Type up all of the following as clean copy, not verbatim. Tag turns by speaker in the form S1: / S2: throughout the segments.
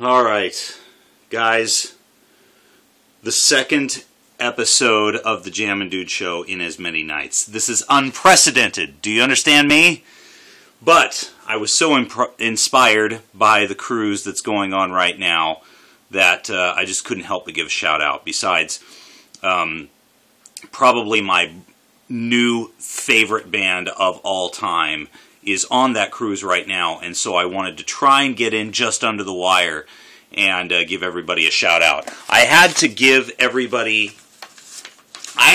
S1: Alright, guys, the second episode of the Jammin' Dude Show in as many nights. This is unprecedented. Do you understand me? But I was so inspired by the cruise that's going on right now that I just couldn't help but give a shout out. Besides, probably my new favorite band of all time is on that cruise right now, and so I wanted to try and get in just under the wire and give everybody a shout out. I had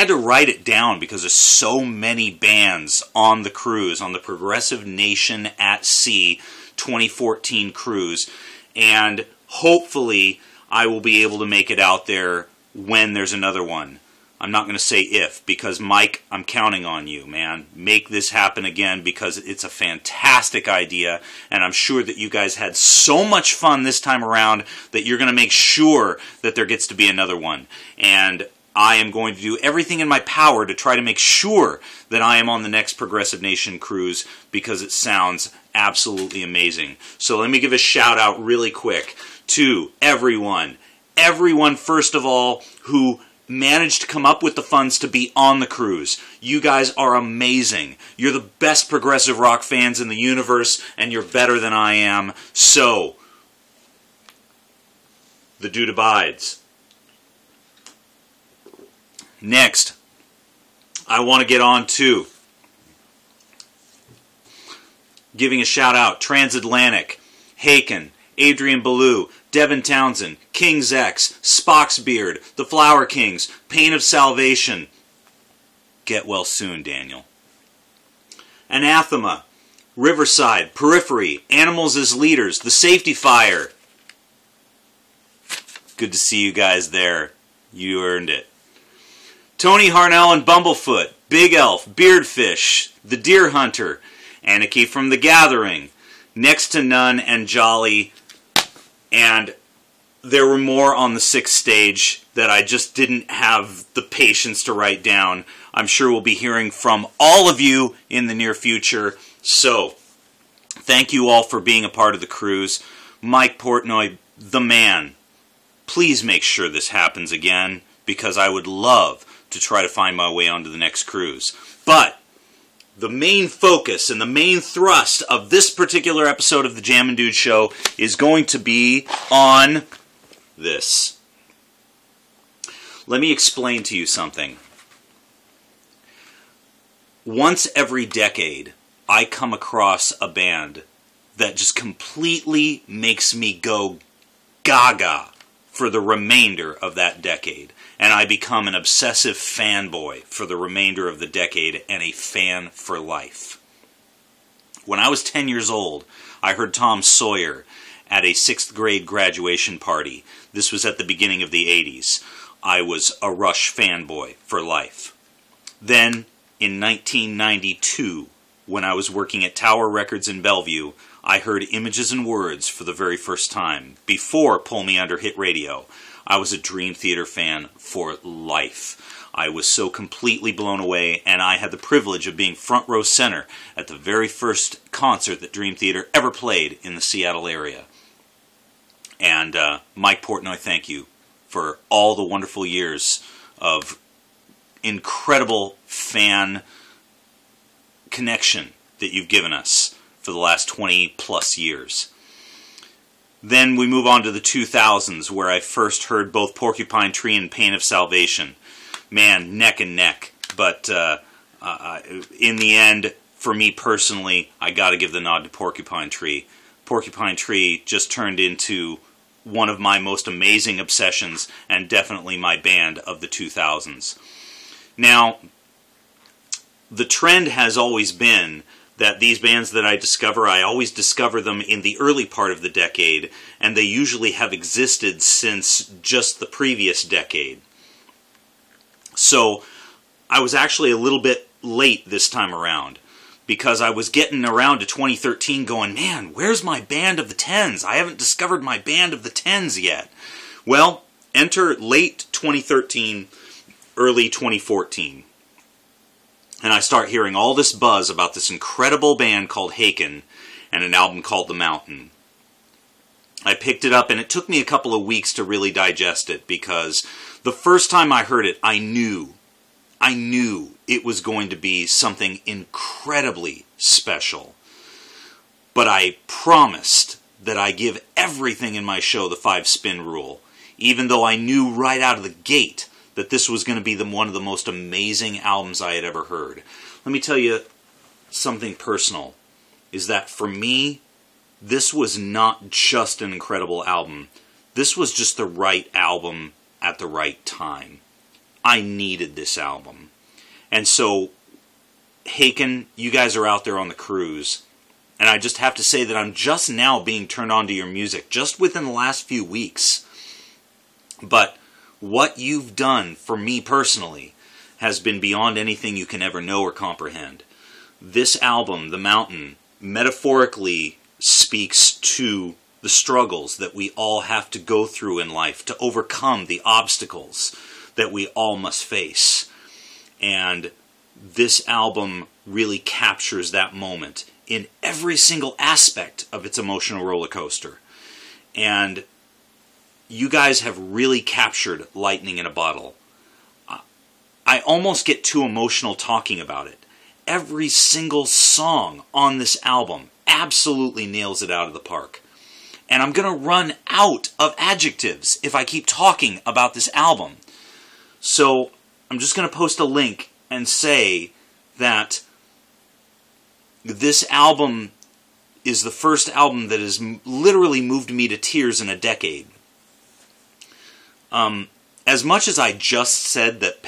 S1: to write it down because there's so many bands on the cruise, on the Progressive Nation at Sea 2014 cruise, and hopefully I will be able to make it out there when there's another one. I'm not going to say if, because Mike, I'm counting on you, man. Make this happen again, because it's a fantastic idea, and I'm sure that you guys had so much fun this time around that you're going to make sure that there gets to be another one. And I am going to do everything in my power to try to make sure that I am on the next Progressive Nation cruise, because it sounds absolutely amazing. So let me give a shout out really quick to everyone first of all, who managed to come up with the funds to be on the cruise. You guys are amazing. You're the best progressive rock fans in the universe, and you're better than I am. So, the dude abides. Next, I want to get on to giving a shout out. Transatlantic, Haken, Adrian Ballou, Devin Townsend, King's X, Spock's Beard, The Flower Kings, Pain of Salvation. Get well soon, Daniel. Anathema, Riverside, Periphery, Animals as Leaders, The Safety Fire. Good to see you guys there. You earned it. Tony Harnell and Bumblefoot, Big Elf, Beardfish, The Deer Hunter, Anarchy from the Gathering, Next to None, and Jolly. And there were more on the sixth stage that I just didn't have the patience to write down. I'm sure we'll be hearing from all of you in the near future. So, thank you all for being a part of the cruise. Mike Portnoy, the man, please make sure this happens again, because I would love to try to find my way onto the next cruise. But the main focus and the main thrust of this particular episode of the Jammin' Dude Show is going to be on this. Let me explain to you something. Once every decade, I come across a band that just completely makes me go gaga for the remainder of that decade. And I become an obsessive fanboy for the remainder of the decade and a fan for life. When I was 10 years old, I heard Tom Sawyer at a 6th grade graduation party. This was at the beginning of the 80s. I was a Rush fanboy for life. Then, in 1992, when I was working at Tower Records in Bellevue, I heard Images and Words for the very first time, before Pull Me Under hit radio. I was a Dream Theater fan for life. I was so completely blown away, and I had the privilege of being front row center at the very first concert that Dream Theater ever played in the Seattle area. And Mike Portnoy, thank you for all the wonderful years of incredible fan connection that you've given us for the last 20 plus years. Then we move on to the 2000s, where I first heard both Porcupine Tree and Pain of Salvation. Man, neck and neck. But in the end, for me personally, I got to give the nod to Porcupine Tree. Porcupine Tree just turned into one of my most amazing obsessions, and definitely my band of the 2000s. Now, the trend has always been that these bands that I always discover them in the early part of the decade, and they usually have existed since just the previous decade. So, I was actually a little bit late this time around, because I was getting around to 2013 going, man, where's my band of the 10s? I haven't discovered my band of the 10s yet. Well, enter late 2013, early 2014. And I start hearing all this buzz about this incredible band called Haken and an album called The Mountain. I picked it up, and it took me a couple of weeks to really digest it, because the first time I heard it, I knew it was going to be something incredibly special. But I promised that I give everything in my show the 5-spin rule, even though I knew right out of the gate that this was going to be one of the most amazing albums I had ever heard. Let me tell you something personal, is that for me, this was not just an incredible album. This was just the right album at the right time. I needed this album. And so, Haken, you guys are out there on the cruise, and I just have to say that I'm just now being turned on to your music, just within the last few weeks. But what you've done for me personally has been beyond anything you can ever know or comprehend. This album, The Mountain, metaphorically speaks to the struggles that we all have to go through in life to overcome the obstacles that we all must face. And this album really captures that moment in every single aspect of its emotional roller coaster. And you guys have really captured lightning in a bottle. I almost get too emotional talking about it. Every single song on this album absolutely nails it out of the park. And I'm going to run out of adjectives if I keep talking about this album. So I'm just going to post a link and say that this album is the first album that has literally moved me to tears in a decade. As much as I just said that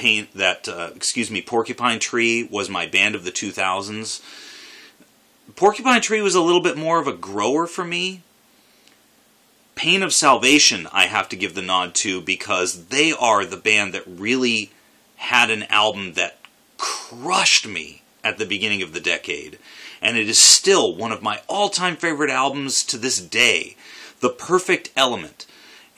S1: Porcupine Tree was my band of the 2000s, Porcupine Tree was a little bit more of a grower for me. Pain of Salvation I have to give the nod to, because they are the band that really had an album that crushed me at the beginning of the decade. And it is still one of my all-time favorite albums to this day, The Perfect Element.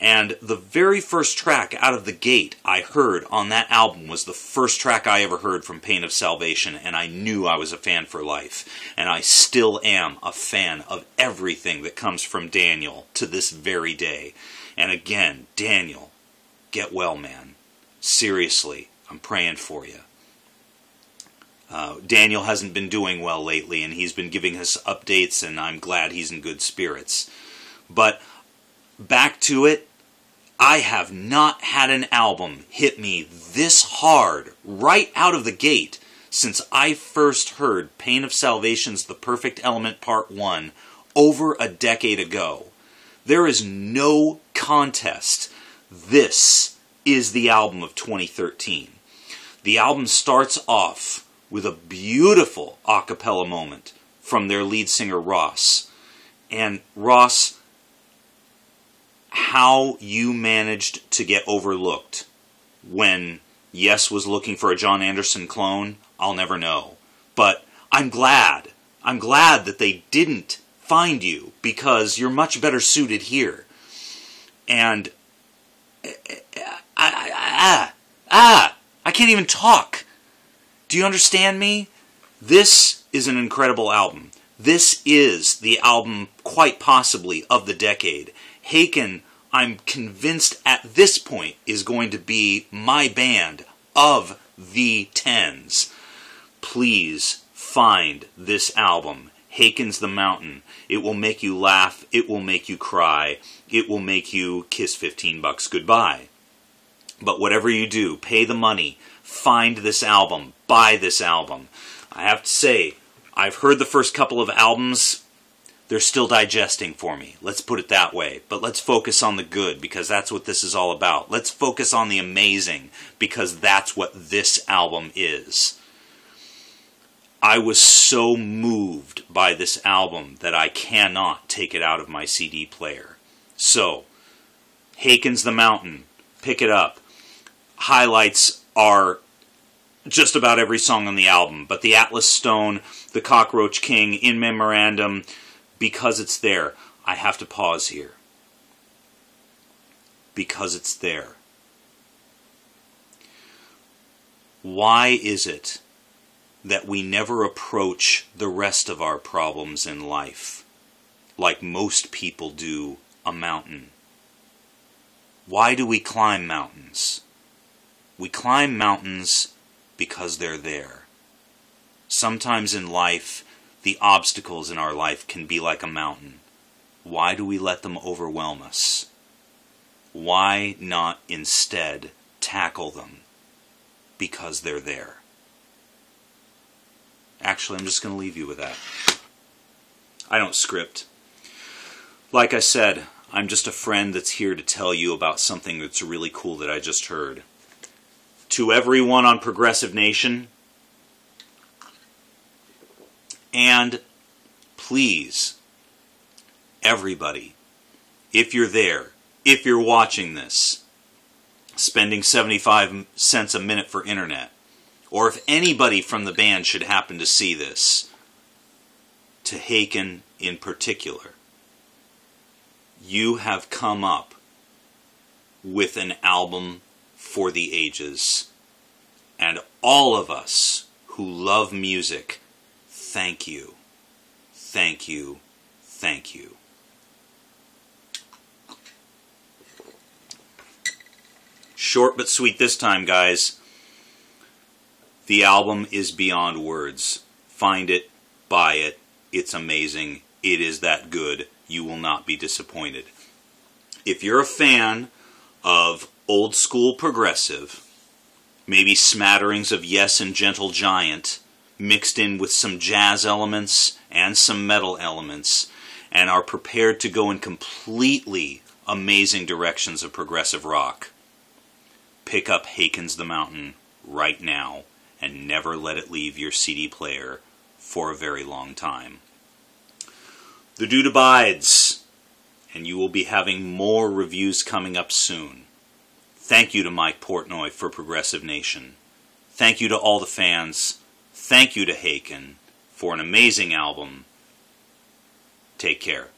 S1: And the very first track out of the gate I heard on that album was the first track I ever heard from Pain of Salvation, and I knew I was a fan for life. And I still am a fan of everything that comes from Daniel to this very day. And again, Daniel, get well, man. Seriously, I'm praying for you. Daniel hasn't been doing well lately, and he's been giving us updates, and I'm glad he's in good spirits. But back to it, I have not had an album hit me this hard right out of the gate since I first heard Pain of Salvation's The Perfect Element Part 1 over a decade ago. There is no contest. This is the album of 2013. The album starts off with a beautiful a cappella moment from their lead singer Ross. And Ross, how you managed to get overlooked when Yes was looking for a John Anderson clone, I'll never know. But I'm glad that they didn't find you, because you're much better suited here. And I can't even talk. Do you understand me? This is an incredible album. This is the album, quite possibly, of the decade. Haken, I'm convinced at this point, is going to be my band of the 10s. Please find this album, Haken's The Mountain. It will make you laugh. It will make you cry. It will make you kiss $15 goodbye. But whatever you do, pay the money. Find this album. Buy this album. I have to say, I've heard the first couple of albums. They're still digesting for me. Let's put it that way. But let's focus on the good, because that's what this is all about. Let's focus on the amazing, because that's what this album is. I was so moved by this album that I cannot take it out of my CD player. So, Haken's The Mountain. Pick it up. Highlights are just about every song on the album, but the Atlas Stone, the Cockroach King, In Memorandum, because it's there. I have to pause here. Because it's there. Why is it that we never approach the rest of our problems in life like most people do a mountain. Why do we climb mountains? We climb mountains because they're there. Sometimes in life, the obstacles in our life can be like a mountain. Why do we let them overwhelm us? Why not instead tackle them? Because they're there. Actually, I'm just going to leave you with that. I don't script. Like I said, I'm just a friend that's here to tell you about something that's really cool that I just heard. To everyone on Progressive Nation, and please, everybody, if you're there, if you're watching this, spending 75 cents a minute for internet, or if anybody from the band should happen to see this, to Haken in particular, you have come up with an album for the ages. And all of us who love music, thank you. Thank you. Thank you. Short but sweet this time, guys. The album is beyond words. Find it, buy it. It's amazing. It is that good. You will not be disappointed. If you're a fan of old school progressive, maybe smatterings of Yes and Gentle Giant, mixed in with some jazz elements and some metal elements, and are prepared to go in completely amazing directions of progressive rock, pick up Haken's The Mountain right now and never let it leave your CD player for a very long time. The dude abides, and you will be having more reviews coming up soon. Thank you to Mike Portnoy for Progressive Nation. Thank you to all the fans. Thank you to Haken for an amazing album. Take care.